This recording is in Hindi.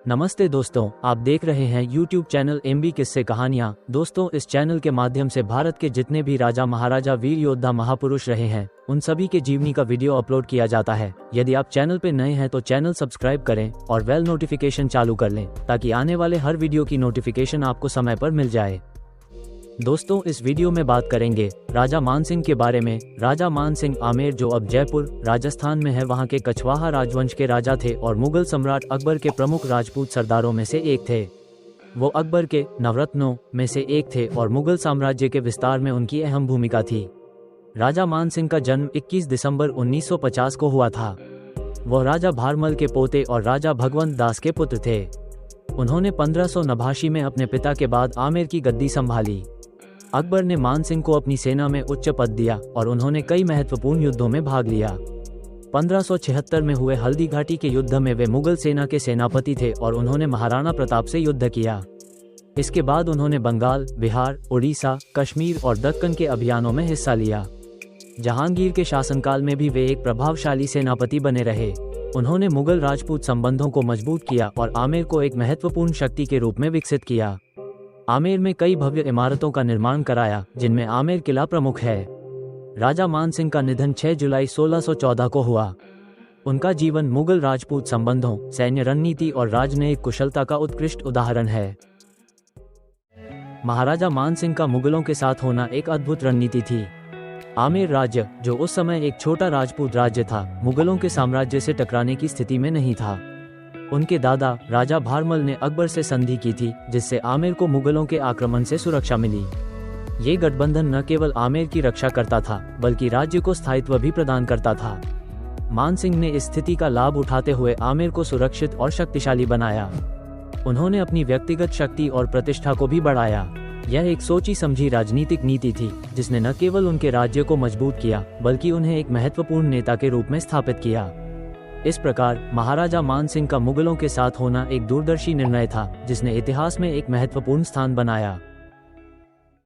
नमस्ते दोस्तों, आप देख रहे हैं YouTube चैनल MB किस्से कहानियाँ। दोस्तों, इस चैनल के माध्यम से भारत के जितने भी राजा महाराजा वीर योद्धा महापुरुष रहे हैं उन सभी के जीवनी का वीडियो अपलोड किया जाता है। यदि आप चैनल पे नए हैं तो चैनल सब्सक्राइब करें और बेल नोटिफिकेशन चालू कर लें ताकि आने वाले हर वीडियो की नोटिफिकेशन आपको समय पर मिल जाए। दोस्तों, इस वीडियो में बात करेंगे राजा मानसिंह के बारे में। राजा मानसिंह आमेर, जो अब जयपुर राजस्थान में है, वहां के कछवाहा राजवंश के राजा थे और मुगल सम्राट अकबर के प्रमुख राजपूत सरदारों में से एक थे। वो अकबर के नवरत्नों में से एक थे और मुगल साम्राज्य के विस्तार में उनकी अहम भूमिका थी। राजा मानसिंह का जन्म 21 दिसंबर 1950 को हुआ था। वह राजा भारमल के पोते और राजा भगवंत दास के पुत्र थे। उन्होंने 1589 में अपने पिता के बाद आमेर की गद्दी संभाली। अकबर ने मानसिंह को अपनी सेना में उच्च पद दिया और उन्होंने कई महत्वपूर्ण युद्धों में भाग लिया। 1576 में हुए हल्दी घाटी के युद्ध में वे मुगल सेना के सेनापति थे और उन्होंने महाराणा प्रताप से युद्ध किया। इसके बाद उन्होंने बंगाल, बिहार, उड़ीसा, कश्मीर और दक्कन के अभियानों में हिस्सा लिया। जहांगीर के शासनकाल में भी वे एक प्रभावशाली सेनापति बने रहे। उन्होंने मुगल राजपूत संबंधों को मजबूत किया और आमेर को एक महत्वपूर्ण शक्ति के रूप में विकसित किया। आमेर में कई भव्य इमारतों का निर्माण कराया, जिनमें आमेर किला प्रमुख है। राजा मानसिंह का निधन 6 जुलाई 1614 को हुआ। उनका जीवन मुगल राजपूत संबंधों, सैन्य रणनीति और राजनयिक कुशलता का उत्कृष्ट उदाहरण है। महाराजा मानसिंह का मुगलों के साथ होना एक अद्भुत रणनीति थी। आमेर राज्य, जो उस समय एक छोटा राजपूत राज्य था, मुगलों के साम्राज्य से टकराने की स्थिति में नहीं था। उनके दादा राजा भारमल ने अकबर से संधि की थी, जिससे आमेर को मुगलों के आक्रमण से सुरक्षा मिली। ये गठबंधन न केवल आमेर की रक्षा करता था बल्कि राज्य को स्थायित्व भी प्रदान करता था। मानसिंह ने इस स्थिति का लाभ उठाते हुए आमेर को सुरक्षित और शक्तिशाली बनाया। उन्होंने अपनी व्यक्तिगत शक्ति और प्रतिष्ठा को भी बढ़ाया। यह एक सोची समझी राजनीतिक नीति थी जिसने न केवल उनके राज्य को मजबूत किया बल्कि उन्हें एक महत्वपूर्ण नेता के रूप में स्थापित किया। इस प्रकार महाराजा मानसिंह का मुगलों के साथ होना एक दूरदर्शी निर्णय था जिसने इतिहास में एक महत्वपूर्ण स्थान बनाया।